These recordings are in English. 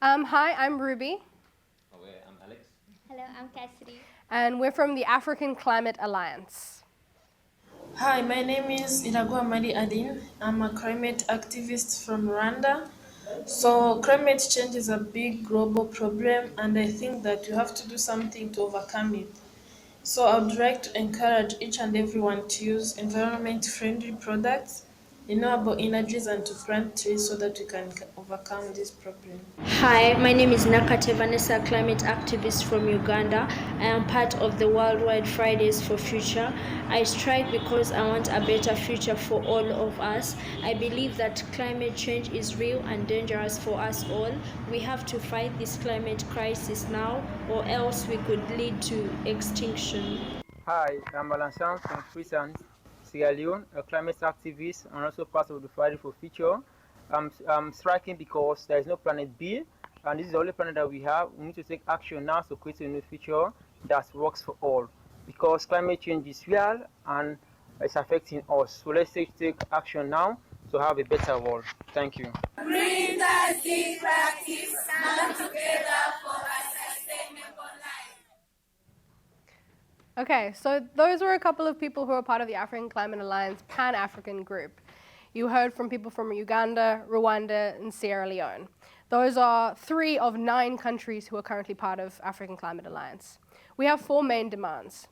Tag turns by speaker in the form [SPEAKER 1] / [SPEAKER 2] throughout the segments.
[SPEAKER 1] Hi, I'm Ruby.
[SPEAKER 2] I'm Alex.
[SPEAKER 3] Hello, I'm Cassidy.
[SPEAKER 1] And we're from the African Climate Alliance.
[SPEAKER 4] Hi, my name is Iragwa Madi Adin. I'm a climate activist from Rwanda. So, climate change is a big global problem, and I think that you have to do something to overcome it. So, I would like to encourage each and everyone to use environment friendly products, renewable energies, and to plant trees so that we can overcome this problem.
[SPEAKER 5] Hi, my name is Nakate Vanessa, climate activist from Uganda. I am part of the Worldwide Fridays for Future. I strike because I want a better future for all of us. I believe that climate change is real and dangerous for us all. We have to fight this climate crisis now, or else we could lead to extinction.
[SPEAKER 6] Hi, I'm Alansan from Freetown, Sierra Leone, a climate activist and also part of the Friday for Future. I'm striking because there is no planet B, and this is the only planet that we have. We need to take action now to create a new future that works for all. Because climate change is real and it's affecting us. So let's take action now to have a better world. Thank you.
[SPEAKER 7] Green plastic practice, stand together for a sustainable life.
[SPEAKER 1] Okay, so those were a couple of people who are part of the African Climate Alliance Pan-African group. You heard from people from Uganda, Rwanda, and Sierra Leone. Those are 3 of 9 countries who are currently part of African Climate Alliance. We have 4 main demands.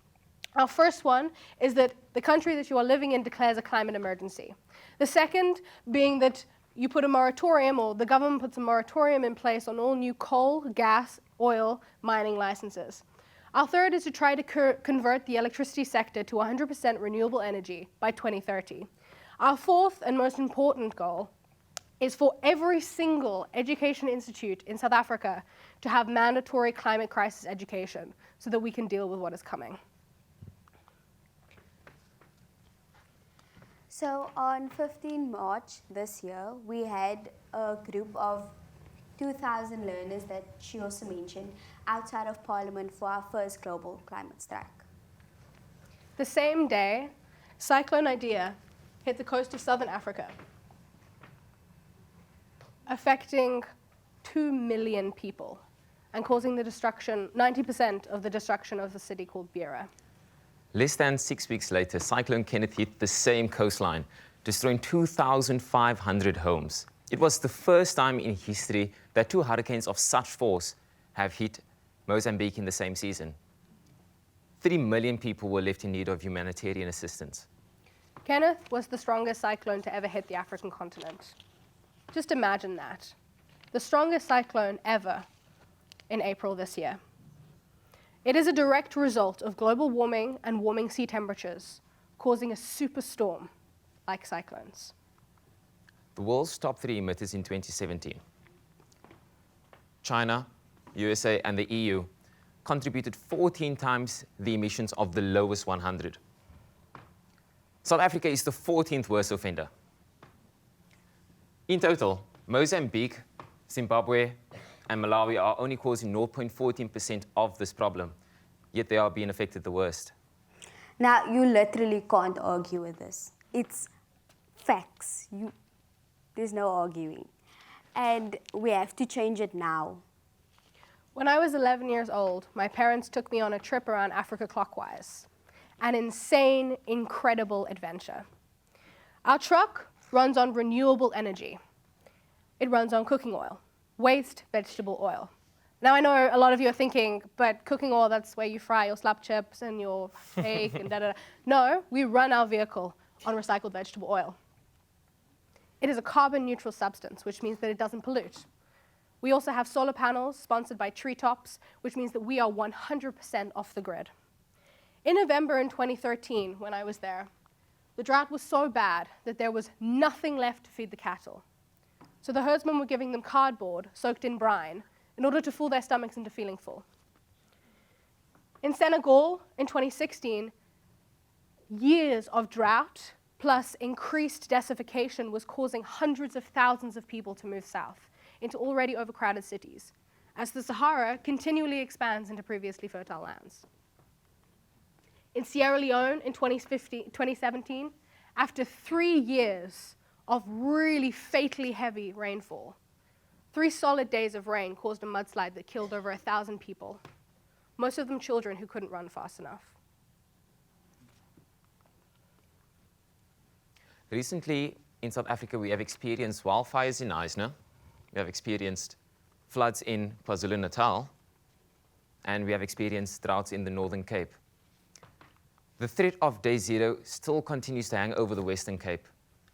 [SPEAKER 1] Our first one is that the country that you are living in declares a climate emergency. The second being that you put a moratorium, or the government puts a moratorium in place on all new coal, gas, oil mining licenses. Our third is to try to convert the electricity sector to 100% renewable energy by 2030. Our fourth and most important goal is for every single education institute in South Africa to have mandatory climate crisis education so that we can deal with what is coming.
[SPEAKER 3] So on 15 March this year, we had a group of 2,000 learners that she also mentioned outside of Parliament for our first global climate strike.
[SPEAKER 1] The same day, Cyclone Idea hit the coast of southern Africa, affecting 2 million people and causing the destruction, 90% of the destruction of the city called Beira.
[SPEAKER 2] Less than 6 weeks later, Cyclone Kenneth hit the same coastline, destroying 2,500 homes. It was the first time in history that 2 hurricanes of such force have hit Mozambique in the same season. 3 million people were left in need of humanitarian assistance.
[SPEAKER 1] Kenneth was the strongest cyclone to ever hit the African continent. Just imagine that. The strongest cyclone ever in April this year. It is a direct result of global warming and warming sea temperatures, causing a superstorm like cyclones.
[SPEAKER 2] The world's top 3 emitters in 2017, China, USA, and the EU, contributed 14 times the emissions of the lowest 100. South Africa is the 14th worst offender. In total, Mozambique, Zimbabwe, and Malawi are only causing 0.14% of this problem, yet they are being affected the worst.
[SPEAKER 3] Now, you literally can't argue with this. It's facts. There's no arguing. And we have to change it now.
[SPEAKER 1] When I was 11 years old, my parents took me on a trip around Africa clockwise. An insane, incredible adventure. Our truck runs on renewable energy. It runs on cooking oil, waste vegetable oil. Now I know a lot of you are thinking, but cooking oil, that's where you fry your slap chips and your steak and da-da-da. No, we run our vehicle on recycled vegetable oil. It is a carbon neutral substance, which means that it doesn't pollute. We also have solar panels sponsored by Treetops, which means that we are 100% off the grid. In November in 2013, when I was there, the drought was so bad that there was nothing left to feed the cattle. So the herdsmen were giving them cardboard soaked in brine in order to fool their stomachs into feeling full. In Senegal, in 2016, years of drought plus increased desertification was causing hundreds of thousands of people to move south into already overcrowded cities, as the Sahara continually expands into previously fertile lands. In Sierra Leone in 2017, after 3 years of really fatally heavy rainfall, 3 solid days of rain caused a mudslide that killed over 1,000 people, most of them children who couldn't run fast enough.
[SPEAKER 2] Recently, in South Africa, we have experienced wildfires in Eisner. We have experienced floods in KwaZulu-Natal, and we have experienced droughts in the Northern Cape. The threat of day zero still continues to hang over the Western Cape,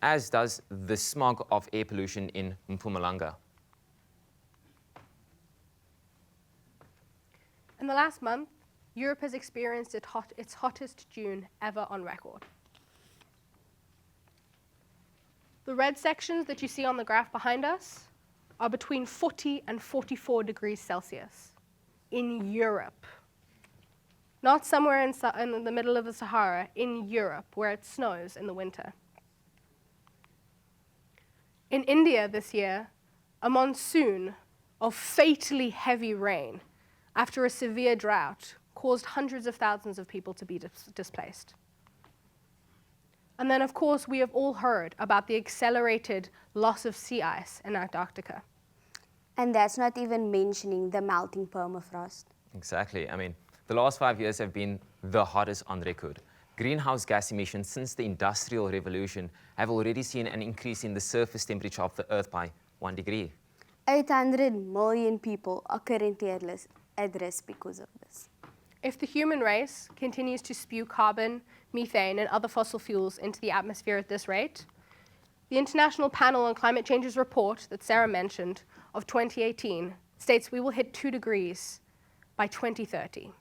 [SPEAKER 2] as does the smog of air pollution in Mpumalanga.
[SPEAKER 1] In the last month, Europe has experienced its hottest June ever on record. The red sections that you see on the graph behind us are between 40 and 44 degrees Celsius in Europe. Not somewhere in the middle of the Sahara, in Europe, where it snows in the winter. In India this year, a monsoon of fatally heavy rain after a severe drought caused hundreds of thousands of people to be displaced. And then, of course, we have all heard about the accelerated loss of sea ice in Antarctica.
[SPEAKER 3] And that's not even mentioning the melting permafrost.
[SPEAKER 2] Exactly. I mean, the last 5 years have been the hottest on record. Greenhouse gas emissions since the Industrial Revolution have already seen an increase in the surface temperature of the Earth by 1 degree.
[SPEAKER 3] 800 million people are currently at risk because of this.
[SPEAKER 1] If the human race continues to spew carbon, methane, and other fossil fuels into the atmosphere at this rate, the International Panel on Climate Change's report that Sarah mentioned of 2018 states we will hit 2 degrees by 2030,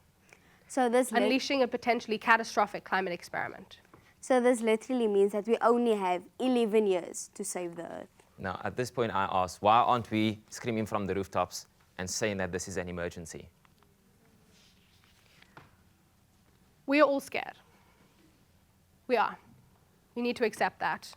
[SPEAKER 3] So this
[SPEAKER 1] unleashing a potentially catastrophic climate experiment.
[SPEAKER 3] So this literally means that we only have 11 years to save the Earth.
[SPEAKER 2] Now, at this point, I ask, why aren't we screaming from the rooftops and saying that this is an emergency?
[SPEAKER 1] We are all scared. We are. We need to accept that.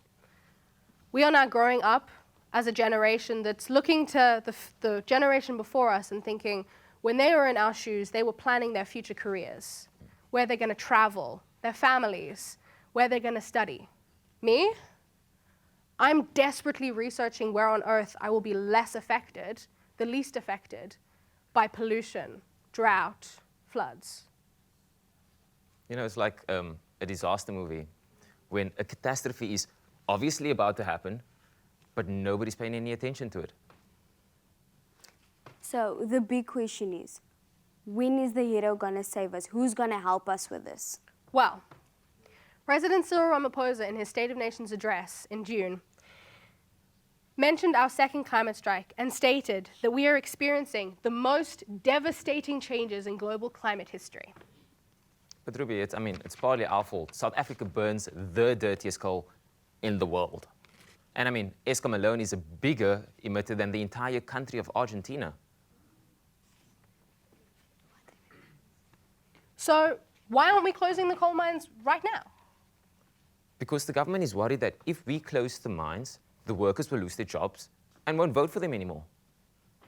[SPEAKER 1] We are now growing up as a generation that's looking to the generation before us and thinking, when they were in our shoes, they were planning their future careers, where they're going to travel, their families, where they're going to study. Me? I'm desperately researching where on earth I will be less affected, the least affected, by pollution, drought, floods.
[SPEAKER 2] You know, it's like a disaster movie when a catastrophe is obviously about to happen, but nobody's paying any attention to it.
[SPEAKER 3] So the big question is, when is the hero going to save us? Who's going to help us with this?
[SPEAKER 1] Well, President Cyril Ramaphosa, in his State of Nations address in June, mentioned our second climate strike and stated that we are experiencing the most devastating changes in global climate history.
[SPEAKER 2] But Ruby, it's partly our fault. South Africa burns the dirtiest coal in the world. And Eskom alone is a bigger emitter than the entire country of Argentina.
[SPEAKER 1] So why aren't we closing the coal mines right now?
[SPEAKER 2] Because the government is worried that if we close the mines, the workers will lose their jobs and won't vote for them anymore.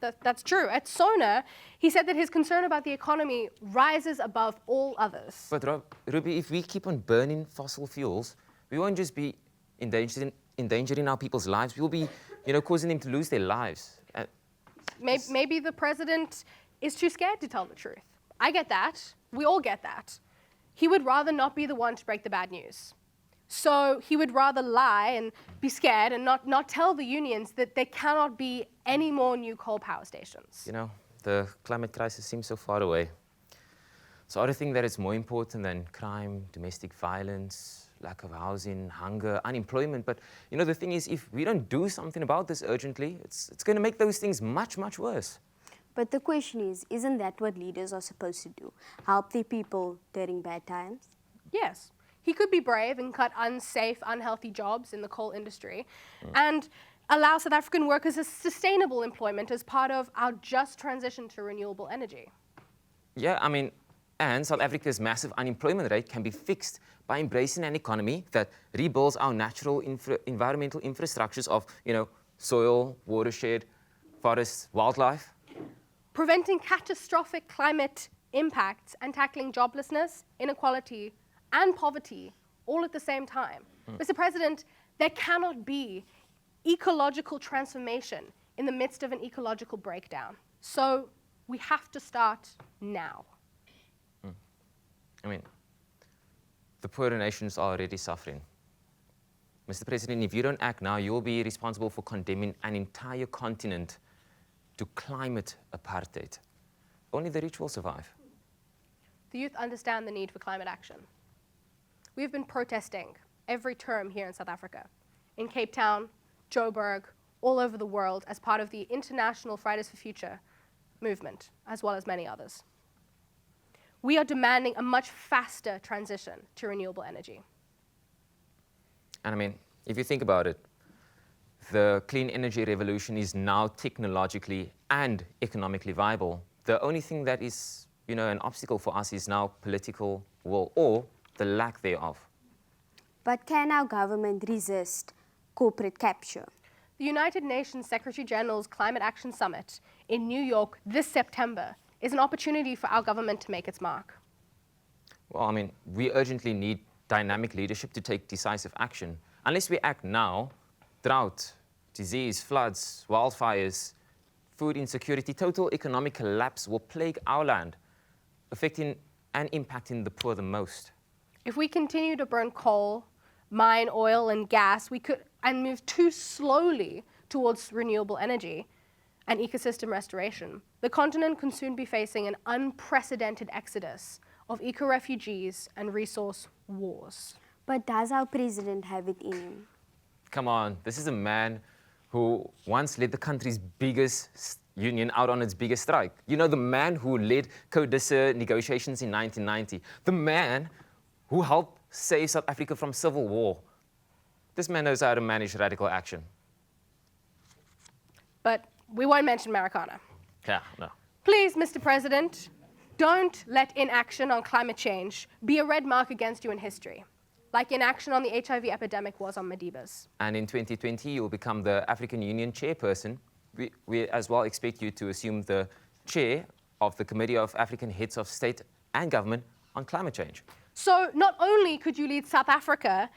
[SPEAKER 1] That's true. At SONA, he said that his concern about the economy rises above all others.
[SPEAKER 2] But Ruby, if we keep on burning fossil fuels, we won't just be endangering our people's lives. We'll be, causing them to lose their lives.
[SPEAKER 1] Maybe the president is too scared to tell the truth. I get that. We all get that. He would rather not be the one to break the bad news. So he would rather lie and be scared and not tell the unions that there cannot be any more new coal power stations.
[SPEAKER 2] The climate crisis seems so far away. So I think that it's more important than crime, domestic violence, lack of housing, hunger, unemployment. But, the thing is, if we don't do something about this urgently, it's going to make those things much, much worse.
[SPEAKER 3] But the question is, isn't that what leaders are supposed to do? Help their people during bad times?
[SPEAKER 1] Yes. He could be brave and cut unsafe, unhealthy jobs in the coal industry and allow South African workers a sustainable employment as part of our just transition to renewable energy.
[SPEAKER 2] Yeah, and South Africa's massive unemployment rate can be fixed by embracing an economy that rebuilds our natural environmental infrastructures of, soil, watershed, forests, wildlife.
[SPEAKER 1] Preventing catastrophic climate impacts and tackling joblessness, inequality, and poverty all at the same time. Mr. President, there cannot be ecological transformation in the midst of an ecological breakdown. So we have to start now.
[SPEAKER 2] I mean, the poorer nations are already suffering. Mr. President, if you don't act now, you'll be responsible for condemning an entire continent to climate apartheid. Only the rich will survive.
[SPEAKER 1] The youth understand the need for climate action. We've been protesting every term here in South Africa, in Cape Town, Joburg, all over the world as part of the International Fridays for Future movement, as well as many others. We are demanding a much faster transition to renewable energy.
[SPEAKER 2] And I mean, if you think about it, the clean energy revolution is now technologically and economically viable. The only thing that is, an obstacle for us is now political will, or the lack thereof.
[SPEAKER 3] But can our government resist corporate capture?
[SPEAKER 1] The United Nations Secretary General's Climate Action Summit in New York this September is an opportunity for our government to make its mark.
[SPEAKER 2] Well, I mean, we urgently need dynamic leadership to take decisive action. Unless we act now, drought, disease, floods, wildfires, food insecurity, total economic collapse will plague our land, affecting and impacting the poor the most.
[SPEAKER 1] If we continue to burn coal, mine oil and gas, and move too slowly towards renewable energy and ecosystem restoration, the continent can soon be facing an unprecedented exodus of eco-refugees and resource wars.
[SPEAKER 3] But does our president have it in him?
[SPEAKER 2] Come on, this is a man who once led the country's biggest union out on its biggest strike. The man who led CODISA negotiations in 1990. The man who helped save South Africa from civil war. This man knows how to manage radical action.
[SPEAKER 1] But we won't mention Marikana.
[SPEAKER 2] Yeah, no.
[SPEAKER 1] Please, Mr. President, don't let inaction on climate change be a red mark against you in history, like inaction on the HIV epidemic was on Madibas.
[SPEAKER 2] And in 2020, you'll become the African Union chairperson. We as well expect you to assume the chair of the Committee of African Heads of State and Government on Climate Change.
[SPEAKER 1] So not only could you lead Africa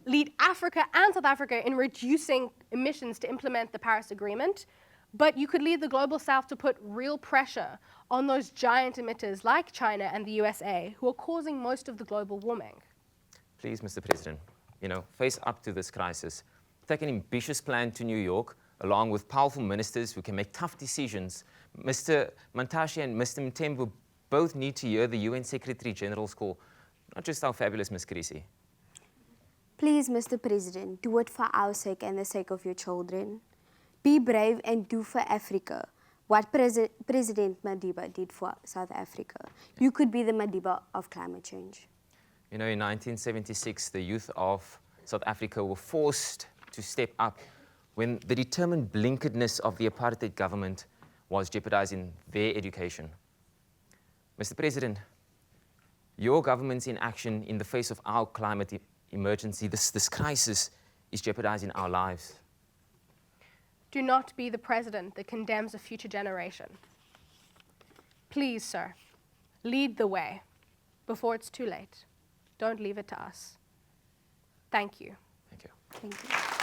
[SPEAKER 1] and South Africa in reducing emissions to implement the Paris Agreement, but you could lead the Global South to put real pressure on those giant emitters like China and the USA, who are causing most of the global warming.
[SPEAKER 2] Please, Mr. President, face up to this crisis. Take an ambitious plan to New York, along with powerful ministers who can make tough decisions. Mr. Mantashe and Mr. Mthembu both need to hear the UN Secretary General's call, not just our fabulous Ms. Krisi.
[SPEAKER 3] Please, Mr. President, do it for our sake and the sake of your children. Be brave and do for Africa what President Madiba did for South Africa. You could be the Madiba of climate change.
[SPEAKER 2] In 1976, the youth of South Africa were forced to step up when the determined blinkeredness of the apartheid government was jeopardizing their education. Mr. President, your government's inaction in the face of our climate emergency, this crisis, is jeopardizing our lives.
[SPEAKER 1] Do not be the president that condemns a future generation. Please, sir, lead the way before it's too late. Don't leave it to us. Thank you.
[SPEAKER 2] Thank you.
[SPEAKER 3] Thank you.